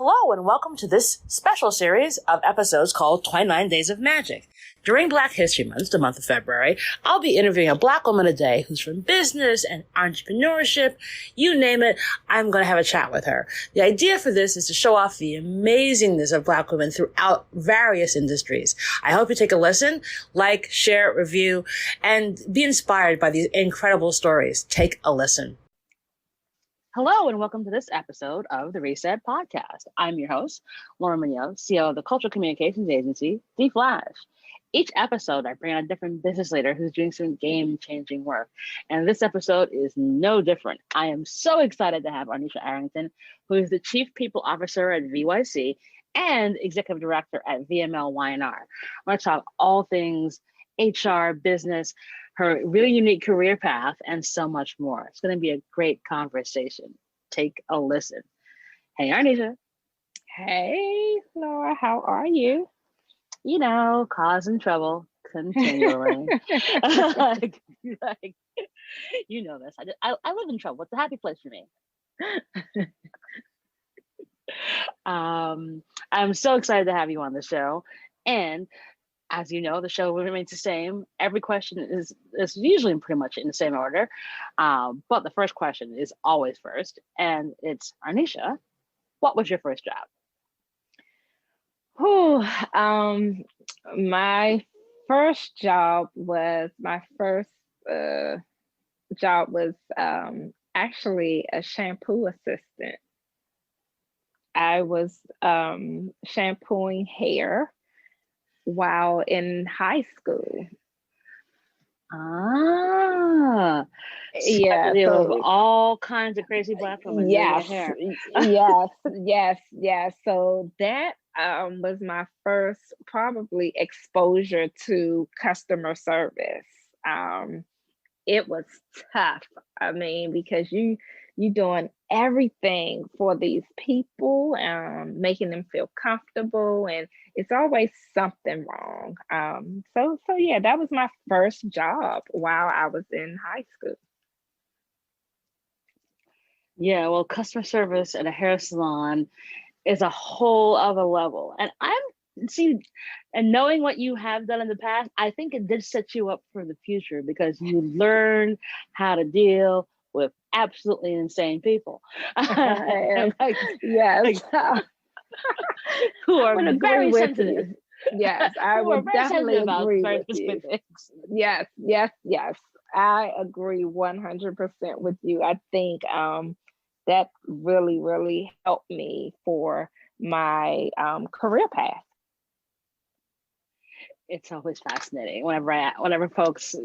Hello and welcome to this special series of episodes called 29 Days of Magic. During Black History Month, the month of February, I'll be interviewing a Black woman a day who's from business and entrepreneurship. You name it, I'm going to have a chat with her. The idea for this is to show off the amazingness of Black women throughout various industries. I hope you take a listen, like, share, review, and be inspired by these incredible stories. Take a listen. Hello, and welcome to this episode of the Reset Podcast. I'm your host, Lauren Munoz, CEO of the cultural communications agency, The Flash. Each episode, I bring on a different business leader who's doing some game-changing work. And this episode is no different. I am so excited to have Arnicia Arrington, who is the Chief People Officer at VYC and Executive Director at VML Y&R. We're going to talk all things HR, business, her really unique career path, and so much more. It's going to be a great conversation. Take a listen. Hey, Arnicia. Hey, Laura, how are you? You know, causing trouble continually. You know this. I live in trouble. It's a happy place for me. I'm so excited to have you on the show. And as you know, the show remains the same. Every question is usually pretty much in the same order. But the first question is always first. And it's, Arnicia, what was your first job? My first job was actually a shampoo assistant. I was shampooing hair while in high school. Yeah, so all kinds of crazy Black women. Yes. So that was my first probably exposure to customer service. It was tough. I mean, because you doing everything for these people, making them feel comfortable, and it's always something wrong. So yeah, that was my first job while I was in high school. Yeah, well, customer service at a hair salon is a whole other level. And knowing what you have done in the past, I think it did set you up for the future because you learn how to deal with absolutely insane people. Yes. Who are very sensitive. Yes, I would definitely agree with you. Yes. I agree 100% with you. I think that really, really helped me for my career path. It's always fascinating whenever folks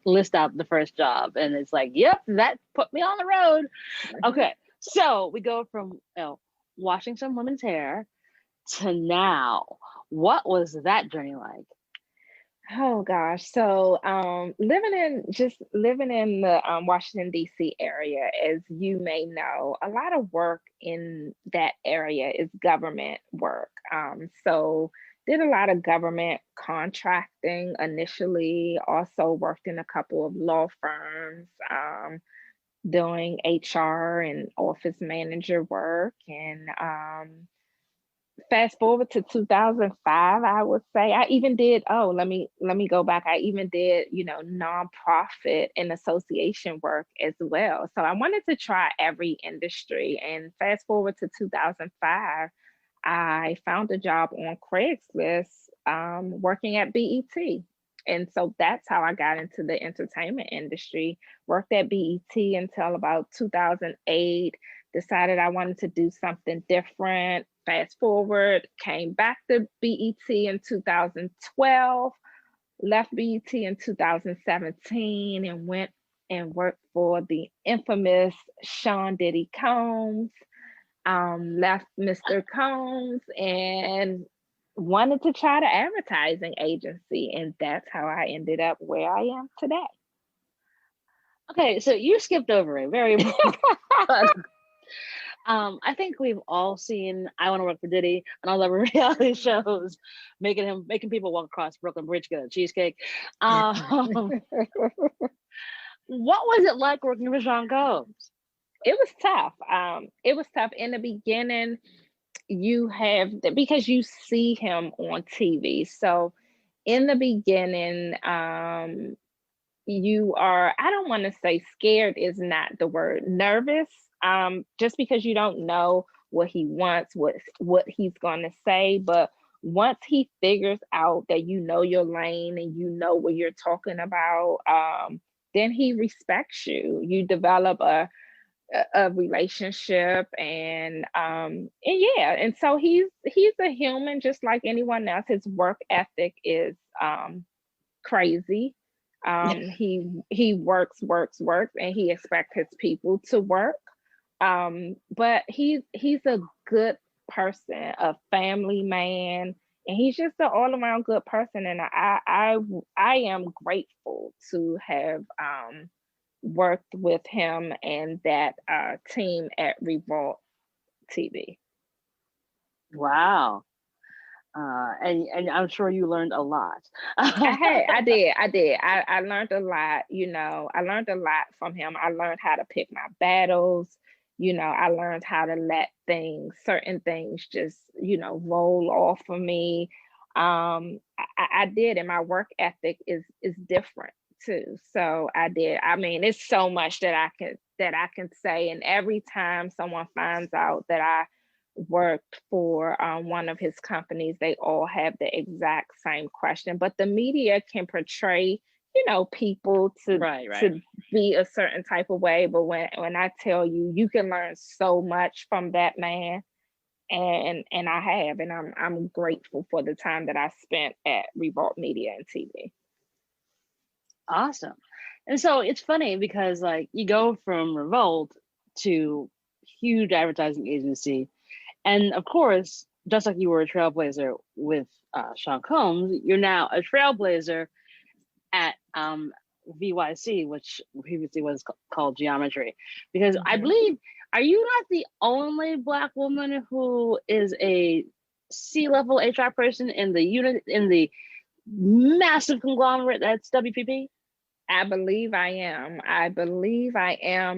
list out the first job, and it's like, yep, that put me on the road. Okay, so we go from washing some women's hair to now. What was that journey like? Oh gosh, so living in the Washington D.C. area, as you may know, a lot of work in that area is government work. So did a lot of government contracting initially, also worked in a couple of law firms, doing HR and office manager work. And fast forward to 2005, I would say I even did, let me go back. I even did, nonprofit and association work as well. So I wanted to try every industry. And fast forward to 2005, I found a job on Craigslist working at BET. And so that's how I got into the entertainment industry. Worked at BET until about 2008, decided I wanted to do something different. Fast forward, came back to BET in 2012, left BET in 2017 and went and worked for the infamous Sean Diddy Combs. Left Mr. Combs and wanted to try the advertising agency, and that's how I ended up where I am today. Okay, so you skipped over a very important part. I think we've all seen I Want to Work for Diddy and all the reality shows, making people walk across Brooklyn Bridge to get a cheesecake. What was it like working with Sean Combs? It was tough. It was tough in the beginning. you have because you see him on TV. So in the beginning, you are, I don't want to say scared is not the word, nervous, just because you don't know what he wants, what he's going to say. But once he figures out that you know your lane and you know what you're talking about, then he respects you. You develop a relationship, and yeah, and so he's a human just like anyone else. His work ethic is crazy. He works, and he expects his people to work. But he's a good person, a family man, and he's just an all around good person. And I am grateful to have worked with him and that team at Revolt TV. Wow. And I'm sure you learned a lot. I learned a lot, I learned a lot from him. I learned how to pick my battles. I learned how to let certain things just, roll off of me. I did, and my work ethic is different too. So I did. I mean, it's so much that I can say, and every time someone finds out that I worked for one of his companies, they all have the exact same question. But the media can portray, people Right. to be a certain type of way. But when I tell you, you can learn so much from that man, and I have, and I'm grateful for the time that I spent at Revolt Media and TV. Awesome. And so it's funny because like you go from Revolt to huge advertising agency, and of course, just like you were a trailblazer with Sean Combs, you're now a trailblazer at VYC, which previously was called Geometry. Because I believe, are you not the only Black woman who is a C-level HR person in the massive conglomerate that's WPP? I believe I am.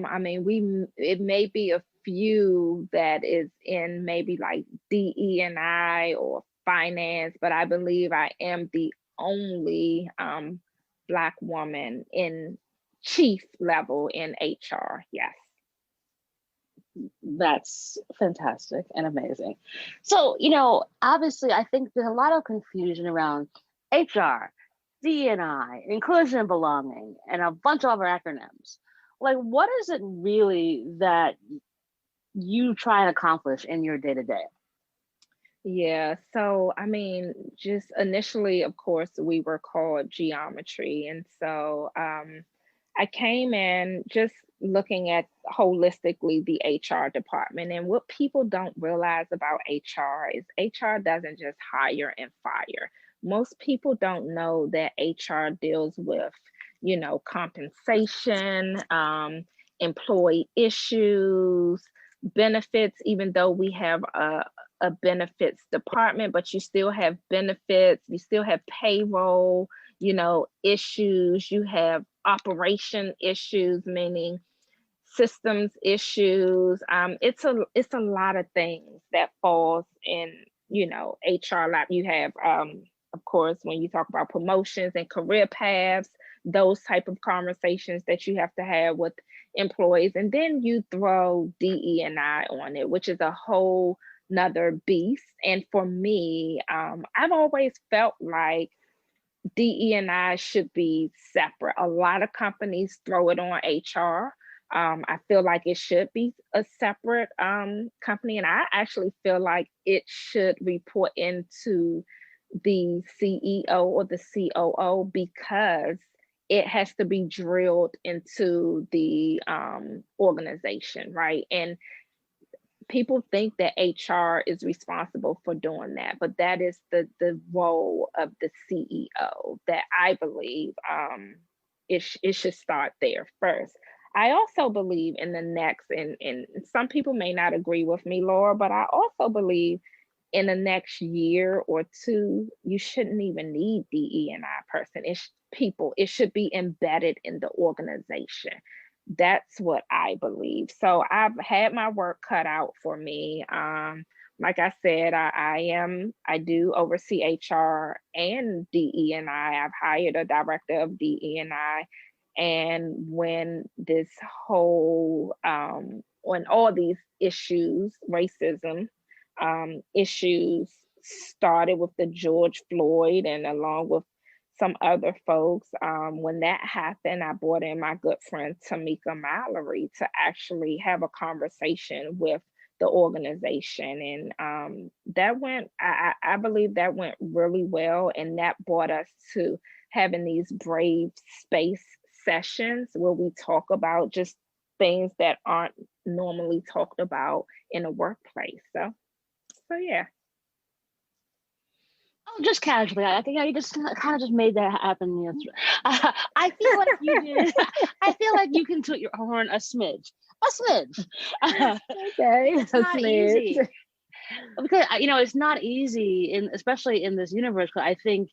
I mean, it may be a few that is in maybe like DE&I or finance, but I believe I am the only Black woman in chief level in HR. Yes. That's fantastic and amazing. So, obviously, I think there's a lot of confusion around HR, D&I, inclusion and belonging, and a bunch of other acronyms. Like, what is it really that you try and accomplish in your day to day? Yeah, so I mean, just initially, of course, we were called Geometry. And so I came in just looking at holistically the HR department. And what people don't realize about HR is HR doesn't just hire and fire. Most people don't know that HR deals with, compensation, employee issues, benefits, even though we have a benefits department, but you still have benefits, you still have payroll, issues, you have operation issues, meaning systems issues. It's a lot of things that falls in, HR lab. You have, of course, when you talk about promotions and career paths, those type of conversations that you have to have with employees, and then you throw DE&I on it, which is a whole another beast. And for me, I've always felt like DE&I should be separate. A lot of companies throw it on HR. I feel like it should be a separate company, and I actually feel like it should report into the CEO or the COO, because it has to be drilled into the organization, right? And people think that HR is responsible for doing that, but that is the role of the CEO that I believe it should start there first. I also believe in the next, and some people may not agree with me, Laura, but I also believe in the next year or two, you shouldn't even need DE&I person. It should be embedded in the organization. That's what I believe. So I've had my work cut out for me. like I said, I do oversee HR and DE&I. I've hired a director of DE&I. And when this whole, when all these issues, racism issues started with the George Floyd and along with some other folks, when that happened, I brought in my good friend Tamika Mallory to actually have a conversation with the organization. And that went, I believe that went really well. And that brought us to having these brave space sessions where we talk about just things that aren't normally talked about in a workplace. So yeah. Oh, just casually. I think you just kind of just made that happen. You know. I feel like you did. I feel like you can toot your horn a smidge. A smidge. Okay. It's not easy. Because, you know, it's not easy, especially in this universe. Because I think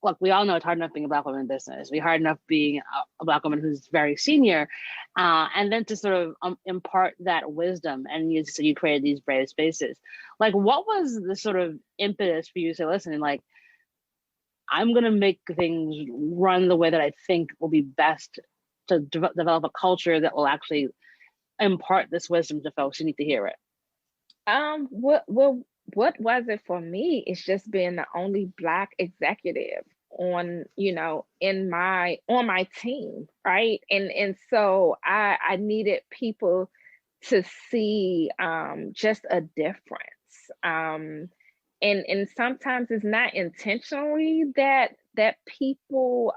look, we all know it's hard enough being a Black woman in business. It's hard enough being a Black woman who's very senior, and then to sort of impart that wisdom. And you created these brave spaces. Like, what was the sort of impetus for you to say, listen, like, I'm going to make things run the way that I think will be best to develop a culture that will actually impart this wisdom to folks who need to hear it? What was it for me? It's just being the only Black executive on, you know, on my team, right? And so I needed people to see just a difference. And sometimes it's not intentionally that people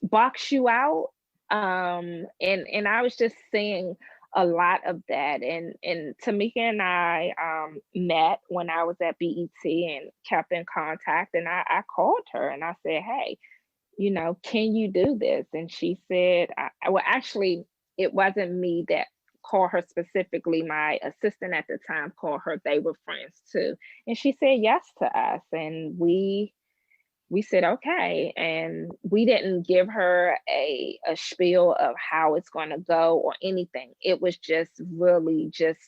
box you out. And I was just seeing a lot of that. And Tamika and I met when I was at BET and kept in contact. And I called her and I said, hey, you know, can you do this? And she said, well, actually, it wasn't me that called her specifically. My assistant at the time called her. They were friends too. And she said yes to us. And we said okay, and we didn't give her a spiel of how it's going to go or anything. It was just really just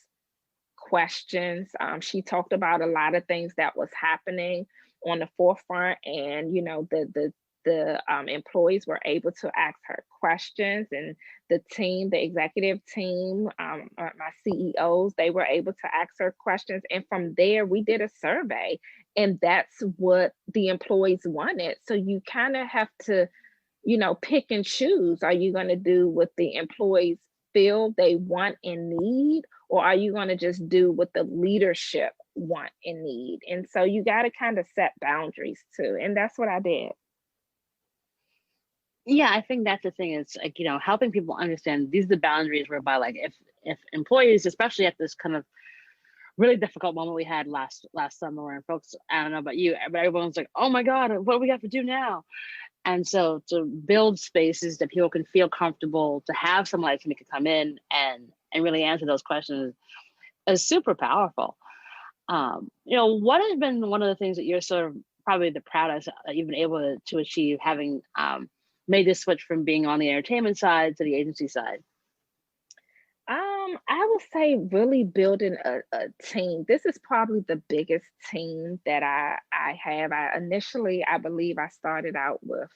questions. She talked about a lot of things that was happening on the forefront, and you know the employees were able to ask her questions, and the team, the executive team, my CEOs, they were able to ask her questions. And from there, we did a survey, and that's what the employees wanted. So you kind of have to, you know, pick and choose. Are you going to do what the employees feel they want and need, or are you going to just do what the leadership want and need? And so you got to kind of set boundaries too. And that's what I did. Yeah, I think that's the thing. It's like, you know, helping people understand these are the boundaries whereby, like, if employees, especially at this kind of really difficult moment we had last summer, and folks, I don't know about you, but everyone's like, oh my God, what do we have to do now? And so to build spaces that people can feel comfortable, to have someone like Tamika come in and really answer those questions is super powerful. You know, what has been one of the things that you're sort of probably the proudest that you've been able to achieve, having made this switch from being on the entertainment side to the agency side? I would say really building a team. This is probably the biggest team that I have. I believe I started out with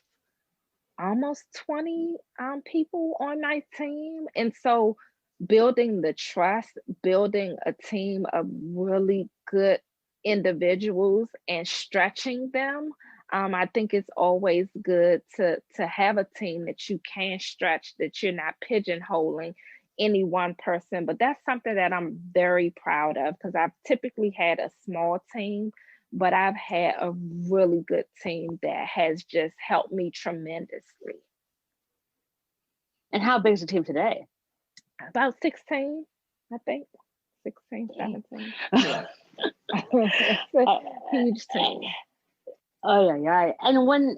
almost 20 people on my team. And so building the trust, building a team of really good individuals and stretching them. I think it's always good to have a team that you can stretch, that you're not pigeonholing any one person. But that's something that I'm very proud of, because I've typically had a small team, but I've had a really good team that has just helped me tremendously. And how big is the team today? About 16, I think. 16, 17. Yeah. It's a huge team. Oh yeah. And when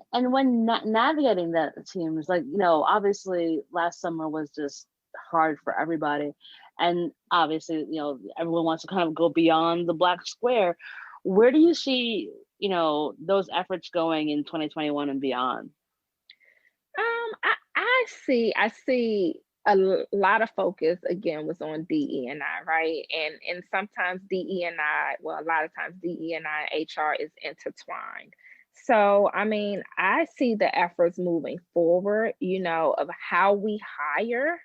navigating that teams, like, you know, obviously last summer was just hard for everybody, and obviously, you know, everyone wants to kind of go beyond the black square. Where do you see, you know, those efforts going in 2021 and beyond? I see lot of focus again was on DE&I, right? And sometimes DE&I, well, a lot of times DE&I and HR is intertwined. So, I mean, I see the efforts moving forward, of how we hire,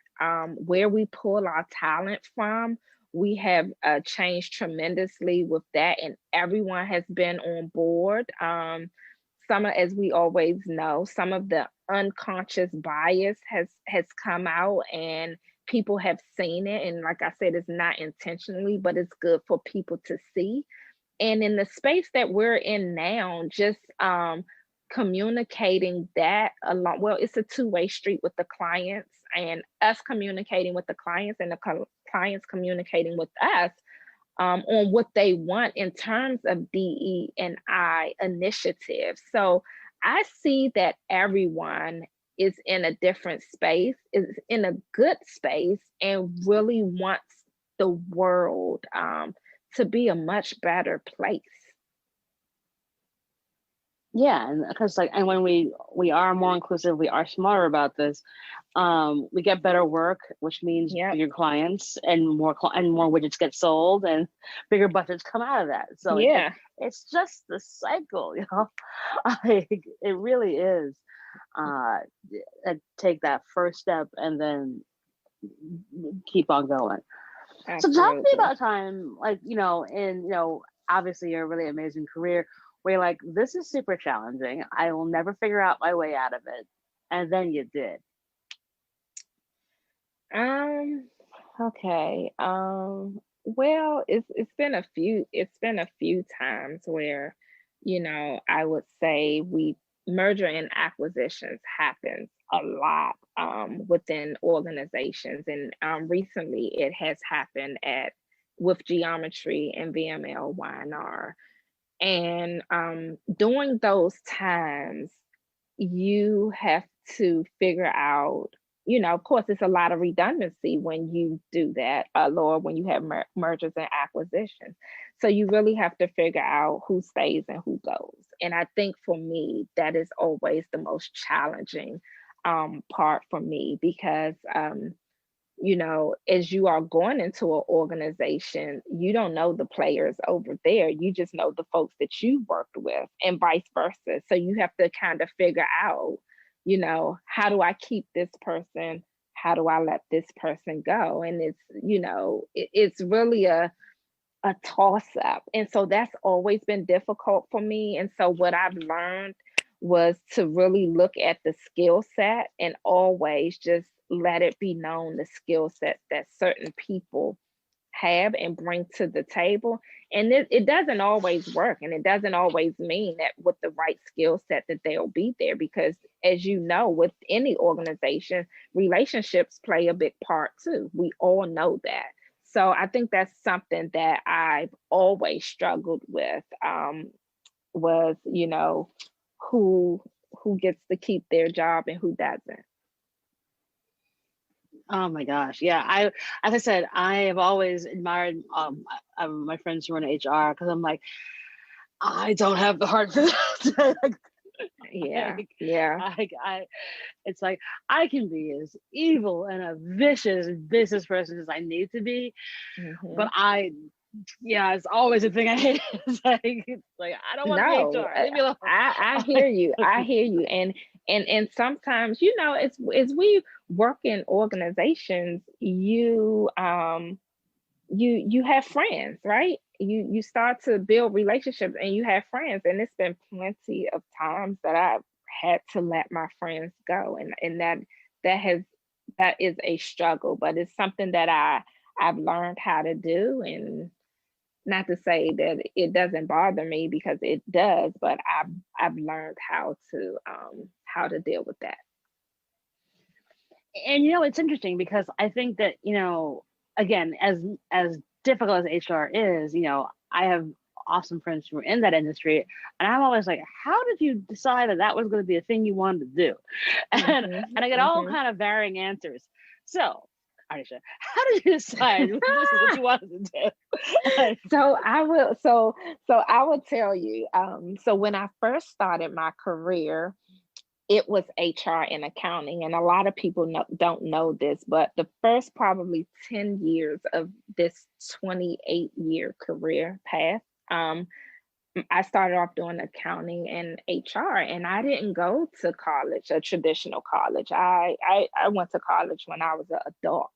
where we pull our talent from. We have changed tremendously with that, and everyone has been on board. As we always know, some of the unconscious bias has come out, and people have seen it. And like I said, it's not intentionally, but it's good for people to see. And in the space that we're in now, just communicating that along, well, it's a two-way street with the clients, and us communicating with the clients, and the clients communicating with us on what they want in terms of DE and I initiatives. So I see that everyone is in a different space, is in a good space, and really wants the world to be a much better place. Yeah, and because and when we are more inclusive, we are smarter about this. We get better work, which means bigger clients, and more widgets get sold, and bigger budgets come out of that. So it's just the cycle, it really is. Take that first step and then keep on going. Absolutely. So talk to me about a time, obviously you're a really amazing career, where you're like, this is super challenging, I will never figure out my way out of it, and then you did. Okay. Well, it's been a few times where, I would say merger and acquisitions happens a lot within organizations, and recently it has happened with Geometry and VML Y&R. And during those times, you have to figure out, of course, it's a lot of redundancy when you do that, Laura, when you have mergers and acquisitions. So you really have to figure out who stays and who goes. And I think for me, that is always the most challenging part for me, because as you are going into an organization, you don't know the players over there. You just know the folks that you worked with, and vice versa. So you have to kind of figure out, how do I keep this person? How do I let this person go? And it's really a toss up. And so that's always been difficult for me. And so what I've learned was to really look at the skill set, and always just let it be known the skill set that certain people have and bring to the table. And it doesn't always work, and it doesn't always mean that with the right skill set that they'll be there, because as you know, with any organization, relationships play a big part too. We all know that. So I think that's something that I've always struggled with, was, who gets to keep their job and who doesn't. Oh my gosh. Yeah. As I said, I have always admired my friends who run HR, because I'm like, I don't have the heart for that. Yeah. It's like, I can be as evil and a vicious business person as I need to be, but it's always a thing I hate. It's like I don't want to be HR. Leave me alone. I hear you. I hear you. And sometimes, as we work in organizations, you have friends, right? You start to build relationships, and you have friends. And it's been plenty of times that I've had to let my friends go, and that is a struggle, but it's something that I've learned how to do. And not to say that it doesn't bother me, because it does, but I've learned how to deal with that. And it's interesting, because I think that, again, as difficult as HR is, I have awesome friends who are in that industry, and I'm always like, how did you decide that was going to be a thing you wanted to do? And I get all kind of varying answers. So, Arnicia, how did you decide this is what you wanted to do? So I will tell you. So when I first started my career, it was HR and accounting. And a lot of people don't know this, but the first probably 10 years of this 28-year career path, I started off doing accounting and HR, and I didn't go to college, a traditional college. I went to college when I was an adult.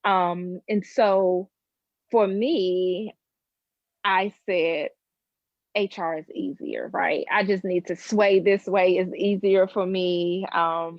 And so for me, I said, HR is easier, right? I just need to sway this way. It's easier for me.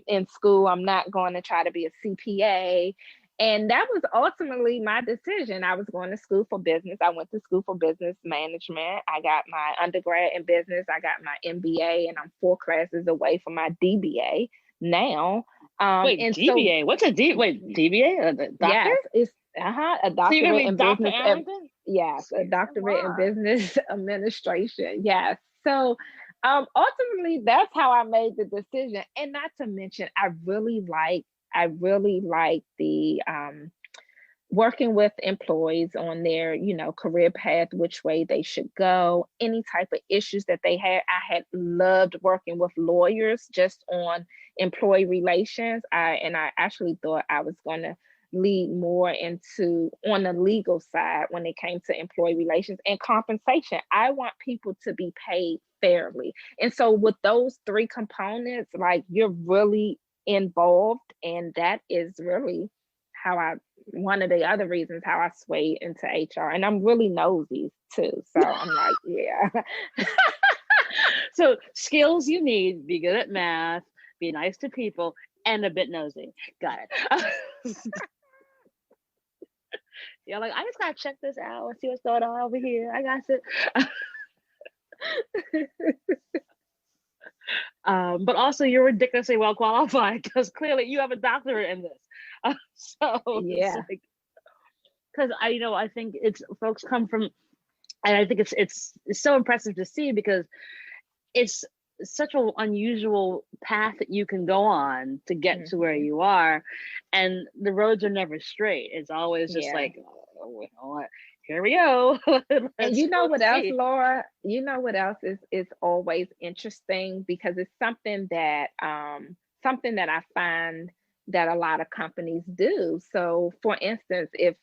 In school, I'm not going to try to be a CPA. And that was ultimately my decision. I was going to school for business. I went to school for business management. I got my undergrad in business. I got my MBA, and I'm 4 classes away from my DBA now. Wait, and DBA? so, What's a DBA? A doctor? yes, it's a So you're gonna doctorate be in Dr. business. Arrington? Yes, a doctorate in business administration. Yes. So ultimately, that's how I made the decision. And not to mention, I really like the working with employees on their, career path, which way they should go, any type of issues that they had. I had loved working with lawyers just on employee relations. I actually thought I was going to lead more into on the legal side when it came to employee relations and compensation. I want people to be paid fairly. And so with those 3 components, like, you're really involved, and that is really one of the other reasons how I swayed into HR. And I'm really nosy too. So I'm like, yeah. So skills you need: be good at math, be nice to people, and a bit nosy. Got it. You're like, I just gotta check this out and see what's going on over here. I got it. But also, you're ridiculously well qualified, because clearly you have a doctorate in this. So Yeah. Because I think it's folks come from, and I think it's so impressive to see, because it's such an unusual path that you can go on to get to where you are, and the roads are never straight. It's always just like, oh, here we go. And you know what else, Laura? You know what else is always interesting, because it's something that I find that a lot of companies do. So for instance, if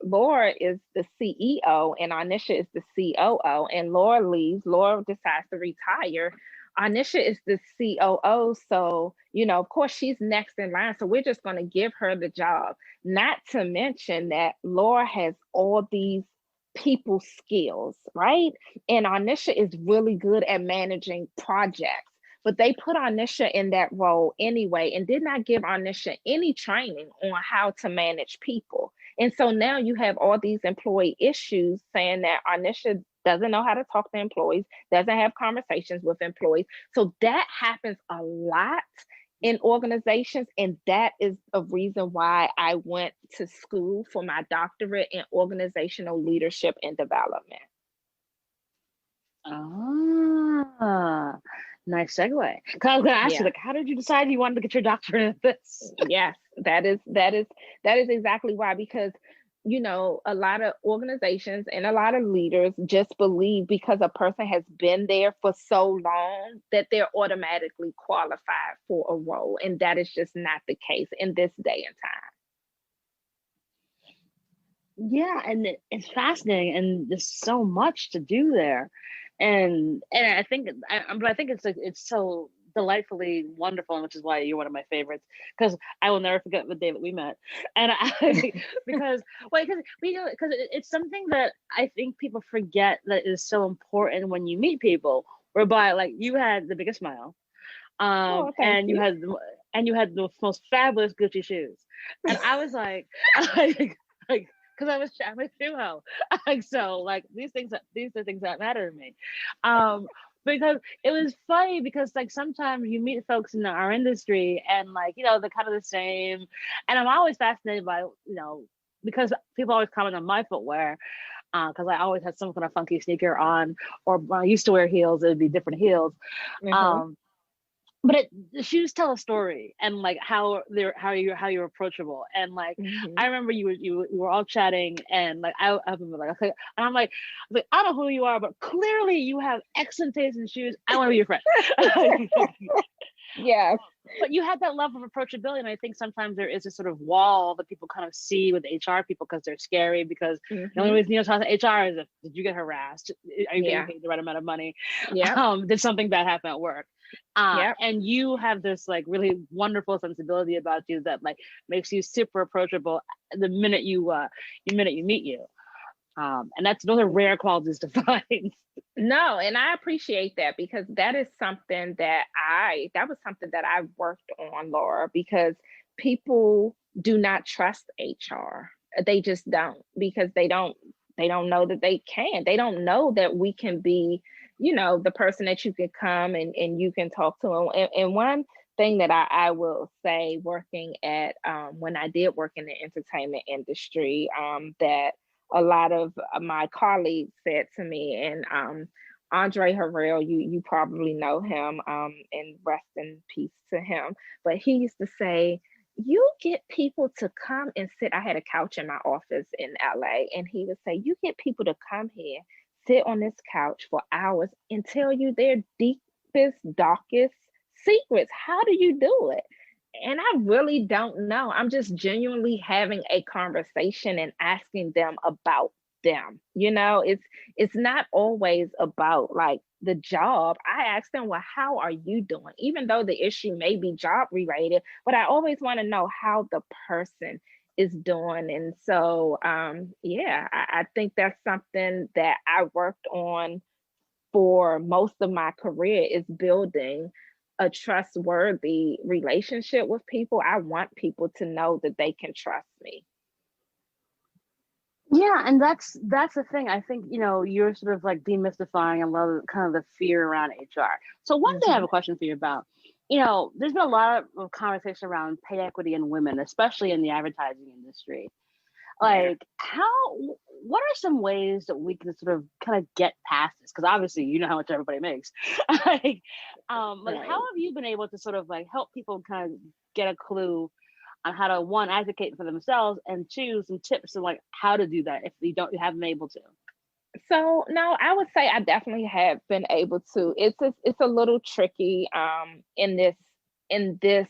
Laura is the CEO and Arnicia is the COO, and Laura decides to retire, Arnicia is the COO. So, of course, she's next in line. So we're just going to give her the job. Not to mention that Laura has all these people skills, right? And Arnicia is really good at managing projects. But they put Arnicia in that role anyway, and did not give Arnicia any training on how to manage people. And so now you have all these employee issues saying that Arnicia doesn't know how to talk to employees, doesn't have conversations with employees. So that happens a lot in organizations. And that is a reason why I went to school for my doctorate in organizational leadership and development. Ah, nice segue. Because I was going to ask you, like, how did you decide you wanted to get your doctorate in this? Yes, that is exactly why. Because a lot of organizations and a lot of leaders just believe because a person has been there for so long that they're automatically qualified for a role, and that is just not the case in this day and time. Yeah, and it's fascinating, and there's so much to do there, and I think it's so delightfully wonderful, which is why you're one of my favorites, because I will never forget the day that we met, and because it's something that I think people forget that is so important when you meet people, whereby, like, you had the biggest smile, and you had the most fabulous Gucci shoes, and I was like, like, because I was a shoe like, so, like, these are things that matter to me, because it was funny, because, like, sometimes you meet folks in our industry, and, like, they're kind of the same, and I'm always fascinated by, because people always comment on my footwear, because I always had some kind of funky sneaker on, or when I used to wear heels, it would be different heels. But the shoes tell a story, and, like, how you're approachable, and, like, I remember you were all chatting, and, like, I remember, like, okay, and I'm like, I don't know who you are, but clearly you have excellent taste in shoes. I want to be your friend. Yes. But you had that level of approachability, and I think sometimes there is a sort of wall that people kind of see with HR people because they're scary. Because the only reason you talk to HR is if did you get harassed? Are you getting paid the right amount of money? Yeah. Did something bad happen at work? And you have this like really wonderful sensibility about you that like makes you super approachable the minute you meet you. And those are rare qualities to find. No, and I appreciate that, because that is something that was something that I worked on, Laura, because people do not trust HR. They just don't, because they don't know that they can. They don't know that we can be, the person that you can come and you can talk to. And one thing that I will say, working at when I did work in the entertainment industry, that a lot of my colleagues said to me, and Andre Harrell, you probably know him, and rest in peace to him. But he used to say, you get people to come and sit. I had a couch in my office in LA, and he would say, you get people to come here, sit on this couch for hours and tell you their deepest, darkest secrets. How do you do it? And I really don't know. I'm just genuinely having a conversation and asking them about them. It's not always about like the job. I ask them, well, how are you doing? Even though the issue may be job related, but I always want to know how the person is doing. And so, I think that's something that I worked on for most of my career, is building a trustworthy relationship with people. I want people to know that they can trust me. Yeah, and that's the thing. I think you're sort of like demystifying a lot of kind of the fear around HR. So one thing I have a question for you about, there's been a lot of conversation around pay equity in women, especially in the advertising industry. Like, what are some ways that we can sort of kind of get past this? Because obviously, you know how much everybody makes. Like, how have you been able to sort of like help people kind of get a clue on how to, one, advocate for themselves, and two, some tips on like how to do that if you haven't been able to? So no, I would say I definitely have been able to. It's a little tricky in this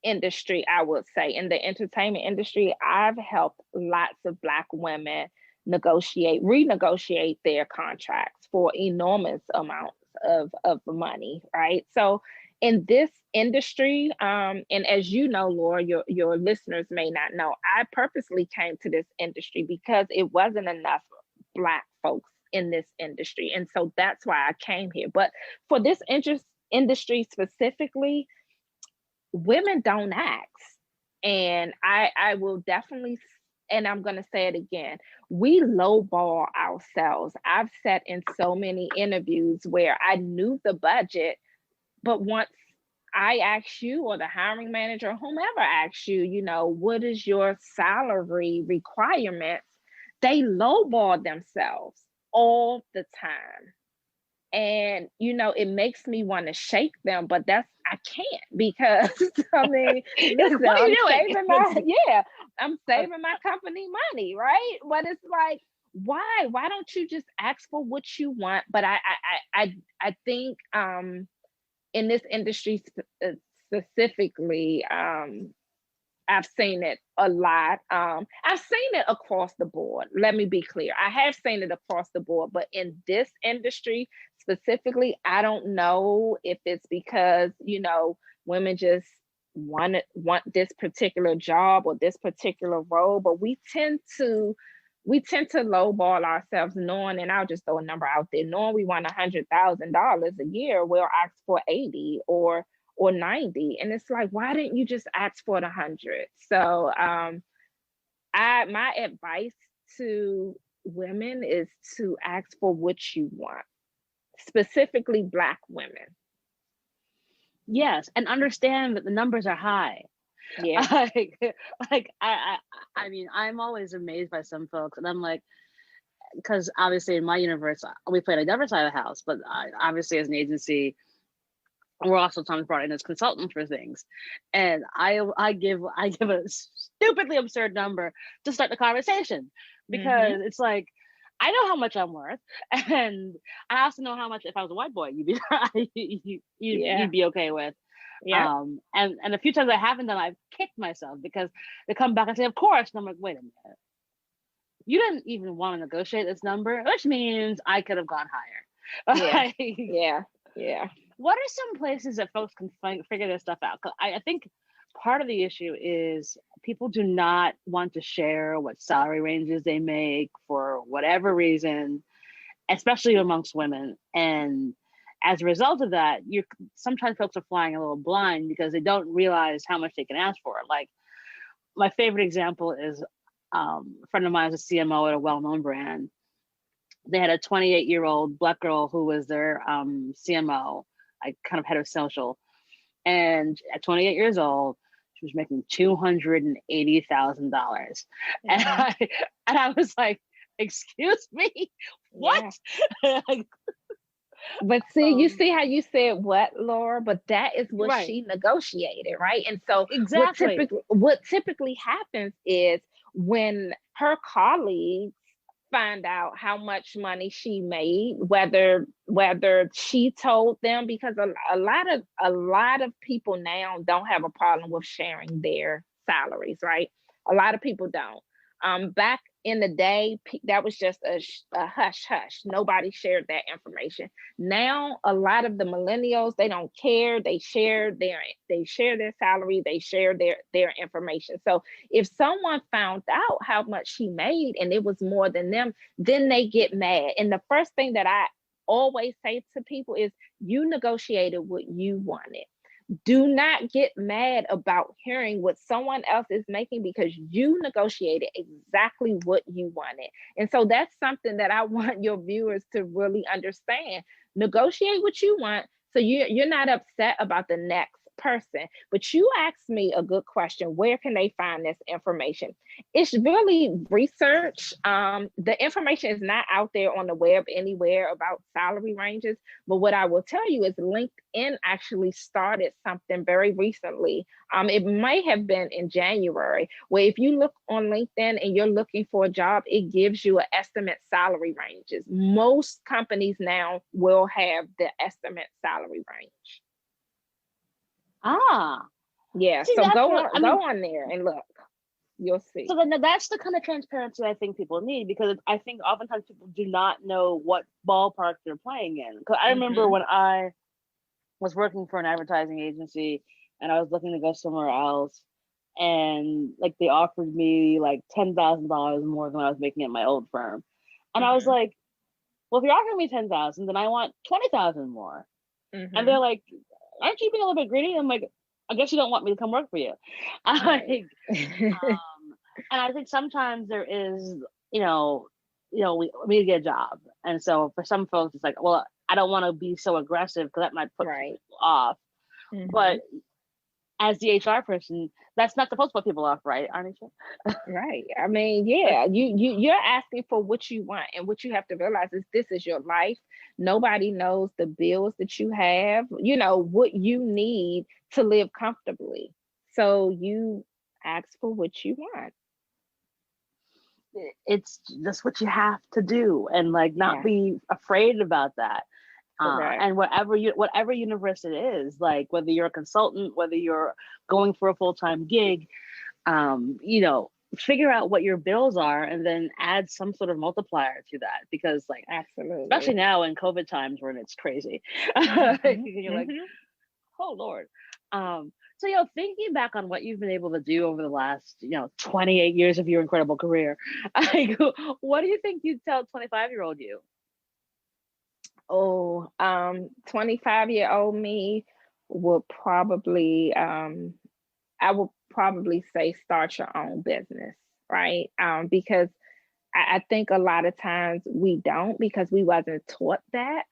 industry. I would say in the entertainment industry, I've helped lots of Black women renegotiate their contracts for enormous amounts of money, right? So in this industry, and as you know, Laura, your listeners may not know, I purposely came to this industry because it wasn't enough Black folks in this industry. And so that's why I came here. But for this industry specifically, women don't ask. And I will definitely, and I'm going to say it again, we lowball ourselves. I've sat in so many interviews where I knew the budget, but once I ask you, or the hiring manager, whomever asks you, what is your salary requirements, they lowball themselves all the time. And, it makes me want to shake them, but I can't, because I mean, listen, what are you doing? I'm saving my company money, right? But it's like, why don't you just ask for what you want? But I think in this industry specifically, I've seen it a lot. I've seen it across the board. Let me be clear. I have seen it across the board, but in this industry specifically, I don't know if it's because, women just want this particular job or this particular role, but we tend to lowball ourselves, knowing, and I'll just throw a number out there, knowing we want $100,000 a year, we'll ask for 80 or 90. And it's like, why didn't you just ask for the 100? So my advice to women is to ask for what you want, specifically Black women. Yes, and understand that the numbers are high. Yeah. I mean, I'm always amazed by some folks, and I'm like, because obviously in my universe, we play on the other side of the house, but obviously as an agency, we're also sometimes brought in as consultants for things. And I give a stupidly absurd number to start the conversation, because it's like, I know how much I'm worth, and I also know how much if I was a white boy, you'd be okay with. Yeah. And a few times I haven't done, I've kicked myself because they come back and say, of course. And I'm like, wait a minute. You didn't even want to negotiate this number, which means I could have gone higher. Yeah. Like, Yeah. what are some places that folks can figure this stuff out? 'Cause I think part of the issue is people do not want to share what salary ranges they make for whatever reason, especially amongst women. And as a result of that, you sometimes folks are flying a little blind because they don't realize how much they can ask for. Like my favorite example is a friend of mine is a CMO at a well-known brand. They had a 28-year-old Black girl who was their CMO, like kind of head of social. And at 28 years old, she was making $280,000. And I was like, excuse me, what? Yeah. But see, you see how you said what, Laura? But that is what right. she negotiated, right? And so exactly what typically happens is when her colleagues find out how much money she made, whether she told them, because a lot of people now don't have a problem with sharing their salaries, right? A lot of people don't. Back in the day, that was just a hush hush. Nobody shared that information. Now, a lot of the millennials, they don't care. They share their salary. They share their information. So if someone found out how much she made and it was more than them, then they get mad. And the first thing that I always say to people is, you negotiated what you wanted. Do not get mad about hearing what someone else is making, because you negotiated exactly what you wanted. And so that's something that I want your viewers to really understand. Negotiate what you want, so you're not upset about the next person. But you asked me a good question: where can they find this information? It's really research. The information is not out there on the web anywhere about salary ranges, but what I will tell you is LinkedIn actually started something very recently. It might have been in January, where if you look on LinkedIn and you're looking for a job, it gives you an estimate salary ranges. Most companies now will have the estimate salary range. Yeah. See, So go on there and look. You'll see. So then that's the kind of transparency I think people need, because I think oftentimes people do not know what ballpark they're playing in. Because I remember when I was working for an advertising agency and I was looking to go somewhere else, and like they offered me like $10,000 more than I was making at my old firm, and I was like, well, if you're offering me 10,000, then I want 20,000 more. And they're like, aren't you being a little bit greedy? I'm like, I guess you don't want me to come work for you. Right. And I think sometimes there is, we need to get a job. And so for some folks, it's like, well, I don't want to be so aggressive because that might put people off. But as the HR person, that's not supposed to put people off, right, Arnicia? Right. I mean, yeah, you're asking for what you want, and what you have to realize is this is your life. Nobody knows the bills that you have, what you need to live comfortably. So you ask for what you want. It's just what you have to do, and like not be afraid about that. And whatever universe it is, like whether you're a consultant, whether you're going for a full-time gig, figure out what your bills are and then add some sort of multiplier to that, because like, absolutely, especially now in COVID times when it's crazy, you're like, oh Lord. So, thinking back on what you've been able to do over the last, 28 years of your incredible career, what do you think you'd tell 25-year-old you? 25-year-old me would probably, I would probably say start your own business, right? Because I think a lot of times we don't, because we wasn't taught that.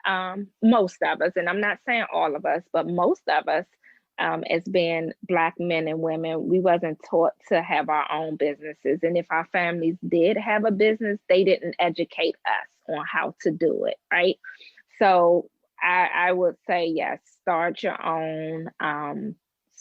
Most of us, and I'm not saying all of us, but most of us, as being Black men and women, we wasn't taught to have our own businesses. And if our families did have a business, they didn't educate us on how to do it, right? So I would say, yes, start your own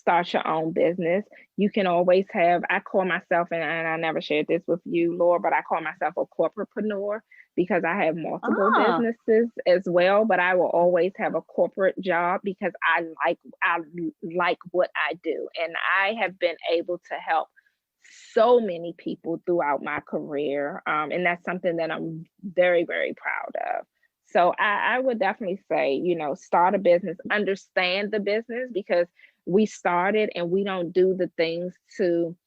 start your own business. You can always have, I call myself, and I never shared this with you, Laura, but I call myself a corporatepreneur because I have multiple Ah, businesses as well, but I will always have a corporate job because I like what I do. And I have been able to help so many people throughout my career. And that's something that I'm very, very proud of. So I would definitely say, start a business, understand the business, because we started and we don't do the things to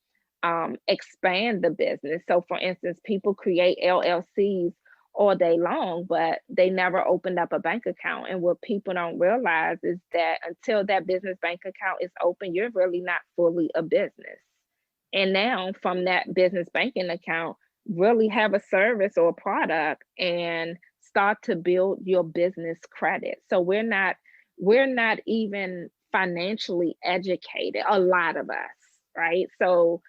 expand the business. So, for instance, people create LLCs all day long, but they never opened up a bank account. And what people don't realize is that until that business bank account is open, you're really not fully a business. And now, from that business banking account, really have a service or a product and start to build your business credit. So we're not even financially educated, a lot of us, right? So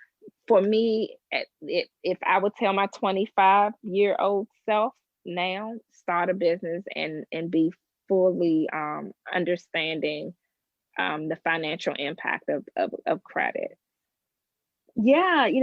for me, if I would tell my 25-year-old self now, start a business and be fully understanding the financial impact of credit. yeah, you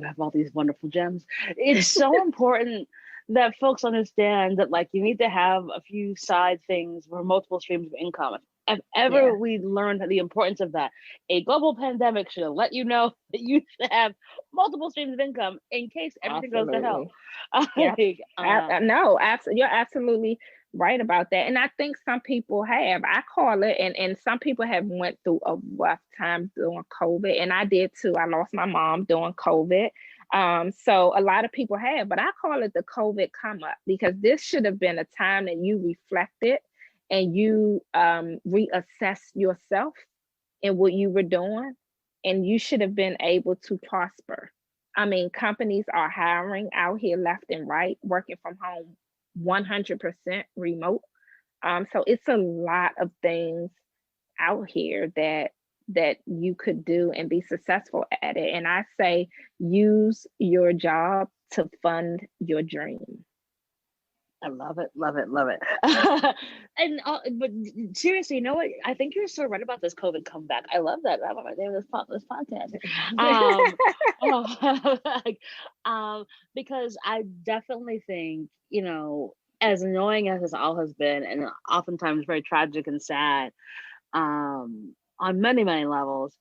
have all these wonderful gems. It's so important that folks understand that like you need to have a few side things for multiple streams of income. If ever Yeah, we learned the importance of that, a global pandemic should have let you know that you should have multiple streams of income in case everything goes to hell. absolutely. Yeah. Like, No, you're absolutely right about that. And I think some people have, I call it, and some people have went through a rough time during COVID, and I did too. I lost my mom during COVID. So a lot of people have, but I call it the COVID come up, because this should have been a time that you reflected and you reassess yourself and what you were doing, and you should have been able to prosper. I mean, companies are hiring out here left and right, working from home 100% remote. So it's a lot of things out here that you could do and be successful at it. And I say use your job to fund your dream. I love it, love it, love it. And but seriously, you know what? I think you're so right about this COVID comeback. I love that. I love the name of this podcast. Oh, like, because I definitely think, as annoying as this all has been, and oftentimes very tragic and sad, on many, many levels,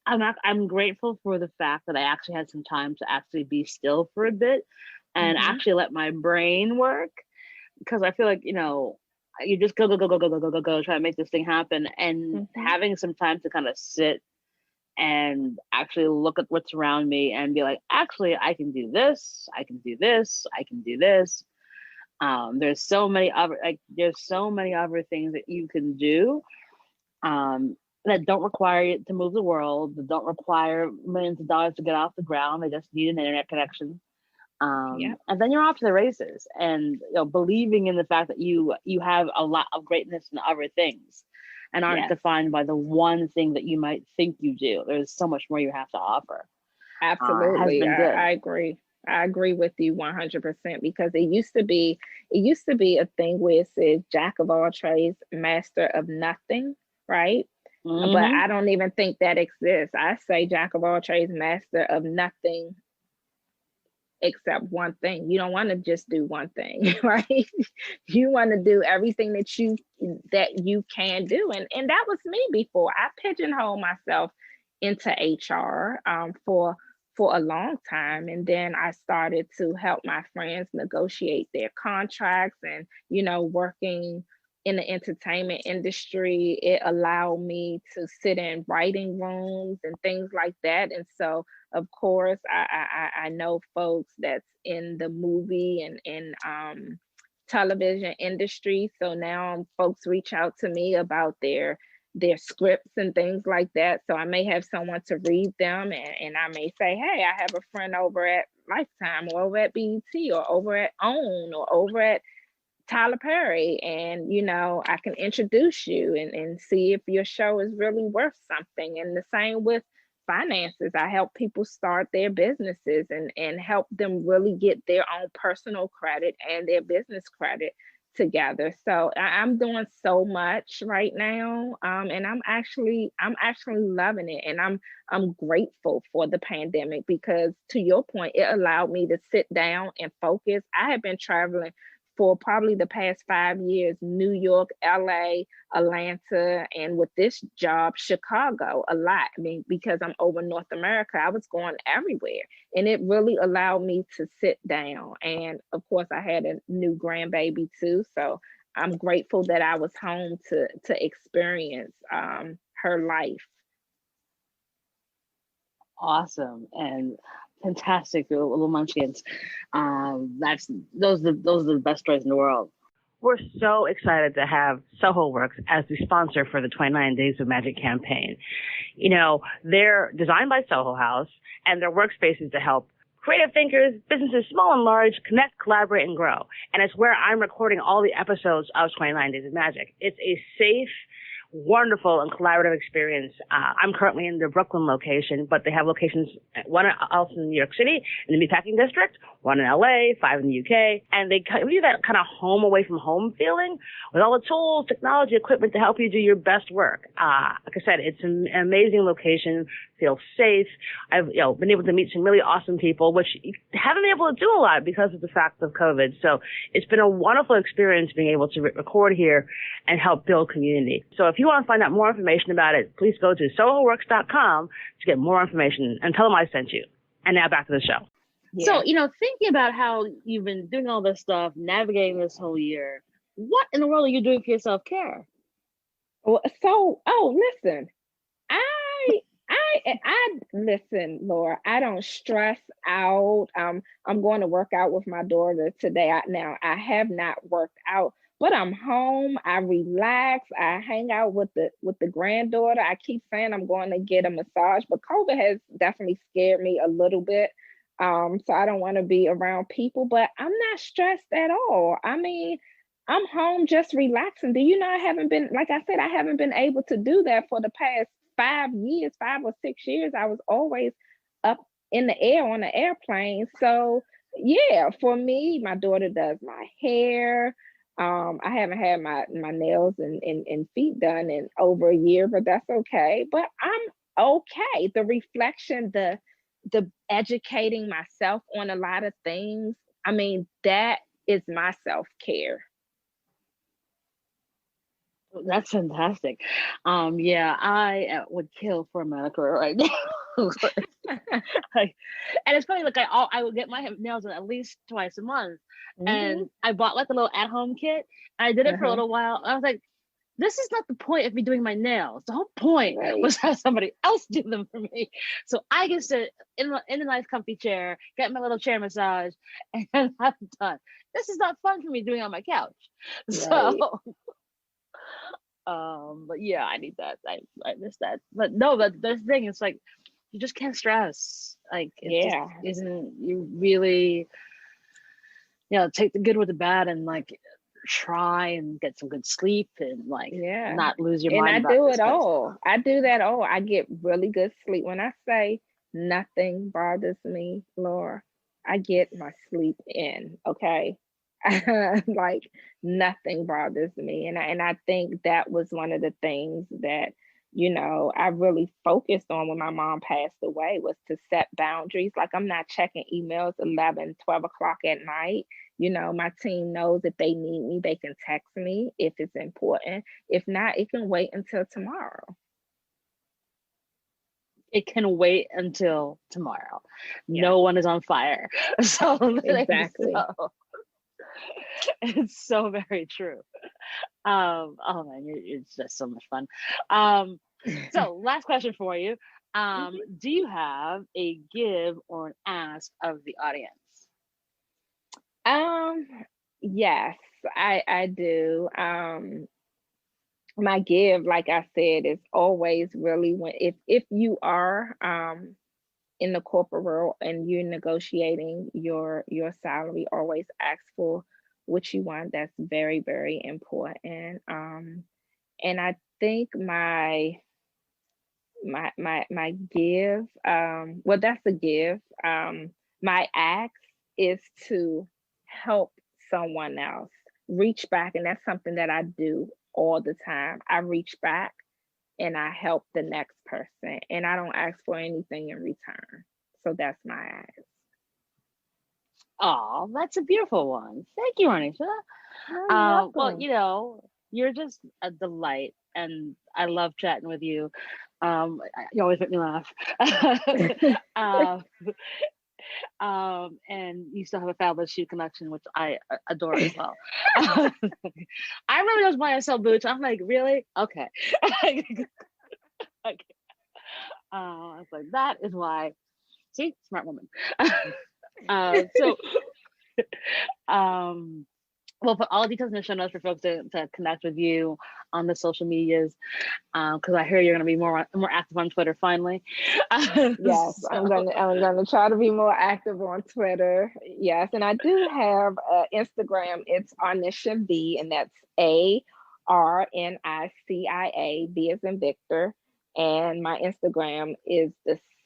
I'm grateful for the fact that I actually had some time to actually be still for a bit and Mhm, actually let my brain work, because I feel like, you just go, go, go, go, go, go, go, go, go, try to make this thing happen. And mhm. having some time to kind of sit and actually look at what's around me and be like, actually, I can do this, I can do this, I can do this. There's so many other things that you can do, that don't require you to move the world, that don't require millions of dollars to get off the ground. They just need an internet connection. Yep, And then you're off to the races, and believing in the fact that you have a lot of greatness in other things and aren't yes, defined by the one thing that you might think you do. There's so much more you have to offer. Has absolutely. been good. I agree. I agree with you 100%, because it used to be a thing where it says jack of all trades, master of nothing, right? But Hmm. I don't even think that exists. I say jack of all trades, master of nothing except one thing. You don't want to just do one thing, right? You want to do everything that you can do. And that was me before. I pigeonholed myself into HR for a long time. And then I started to help my friends negotiate their contracts, and working in the entertainment industry, it allowed me to sit in writing rooms and things like that. And so, of course, I know folks that's in the movie and television industry. So now folks reach out to me about their scripts and things like that. So I may have someone to read them, and I may say, hey, I have a friend over at Lifetime or over at BET or over at OWN or over at Tyler Perry, and I can introduce you and see if your show is really worth something. And the same with finances. I help people start their businesses and help them really get their own personal credit and their business credit together. So I'm doing so much right now, and I'm actually loving it, and I'm grateful for the pandemic because, to your point, it allowed me to sit down and focus. I have been traveling for probably the past 5 years, New York, LA, Atlanta, and with this job, Chicago a lot. I mean, because I'm over North America, I was going everywhere. And it really allowed me to sit down. And of course, I had a new grandbaby too. So I'm grateful that I was home to experience her life. Awesome and fantastic, little munchkins. Those are the best stories in the world. We're so excited to have Soho Works as the sponsor for the 29 Days of Magic campaign. You know, they're designed by Soho House, and their workspaces to help creative thinkers, businesses small and large, connect, collaborate, and grow. And it's where I'm recording all the episodes of 29 Days of Magic. It's a safe, wonderful, and collaborative experience. I'm currently in the Brooklyn location, but they have locations, one else in New York City, in the Meatpacking District, one in LA, 5 in the UK, and they give you that kind of home away from home feeling with all the tools, technology, equipment to help you do your best work. Like I said, it's an amazing location, feels safe. I've been able to meet some really awesome people, which you haven't been able to do a lot because of the fact of COVID. So it's been a wonderful experience being able to record here and help build community. So if you want to find out more information about it, please go to sohoworks.com to get more information and tell them I sent you. And now back to the show. Yeah. So, thinking about how you've been doing all this stuff, navigating this whole year, what in the world are you doing for your self-care? Well, listen, I listen, Laura, I don't stress out. I'm going to work out with my daughter today. I have not worked out, but I'm home. I relax. I hang out with the granddaughter. I keep saying I'm going to get a massage, but COVID has definitely scared me a little bit. So I don't want to be around people, but I'm not stressed at all. I mean, I'm home just relaxing. Do you know I haven't been, like I said, I haven't been able to do that for the past 5 years, 5 or 6 years. I was always up in the air on the airplane. So yeah, for me, my daughter does my hair. I haven't had my nails and feet done in over a year, but that's okay. But I'm okay. The reflection, the educating myself on a lot of things. I mean, that is my self-care. That's fantastic. Yeah, I would kill for a manicure right now. And it's funny, like I would get my nails done at least twice a month, and I bought like a little at-home kit. And I did it for a little while. I was like, this is not the point of me doing my nails. The whole point was have somebody else do them for me, so I can sit in a nice comfy chair, get my little chair massage, and have it done. This is not fun for me doing it on my couch. So. But yeah, I need that. I miss that. But no, but the thing is, like, you just can't stress. Like, isn't you really, take the good with the bad and like try and get some good sleep and like not lose your mind. And I do it all. I do that all. I get really good sleep. When I say nothing bothers me, Laura, I get my sleep in. Okay. Like nothing bothers me, and I think that was one of the things that I really focused on when my mom passed away, was to set boundaries. Like, I'm not checking emails 11, 12 o'clock at night. My team knows if they need me, they can text me if it's important. If not, it can wait until tomorrow. It can wait until tomorrow. No one is on fire. So exactly. It's so very true. Oh man, it's just so much fun. So last question for you. Do you have a give or an ask of the audience? Yes, I do. My give, like I said, is always really when if you are in the corporate world and you're negotiating your salary, always ask for what you want. That's very, very important. And I think my give, well, that's a give. My ask is to help someone else, reach back, and that's something that I do all the time. I reach back and I help the next person, and I don't ask for anything in return. So that's my ask. Oh, that's a beautiful one. Thank you, Arnicia. Oh, Well, you're you know, you're just a delight, and I love chatting with you. You always make me laugh. um, and you still have a fabulous shoe collection, which I adore as well. I really just want to sell boots. I'm like, really? Okay. Okay. I was like, that is why. See, smart woman. So, we'll put all the details in the show notes for folks to connect with you on the social medias. Because I hear you're going to be more active on Twitter finally. Yes, I'm gonna try to be more active on Twitter. Yes, and I do have Instagram. It's Arnicia V, and that's ARNICIA, V as in Victor. And my Instagram is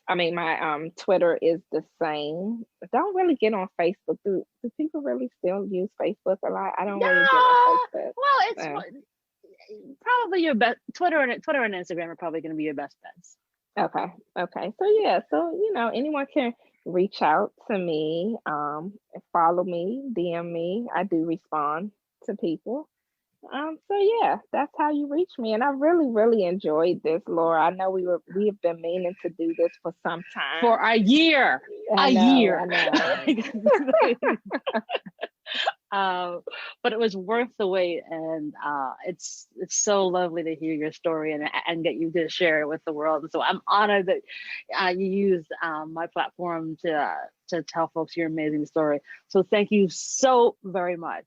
my Twitter is the same. I don't really get on Facebook. Do people really still use Facebook a lot? I don't Yeah. really get on Facebook. Well, it's probably your best. Twitter and Instagram are probably going to be your best bets. Okay. So yeah, anyone can reach out to me, follow me, DM me. I do respond to people. So yeah, that's how you reach me. And I really, really enjoyed this, Laura. I know we have been meaning to do this for some time. For a year. I know. But it was worth the wait, and it's so lovely to hear your story and get you to share it with the world. And so I'm honored that you used my platform to tell folks your amazing story. So thank you so very much.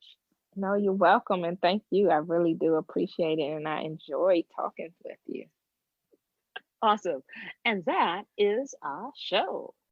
No, you're welcome, and thank you. I really do appreciate it, and I enjoy talking with you. Awesome. And that is our show.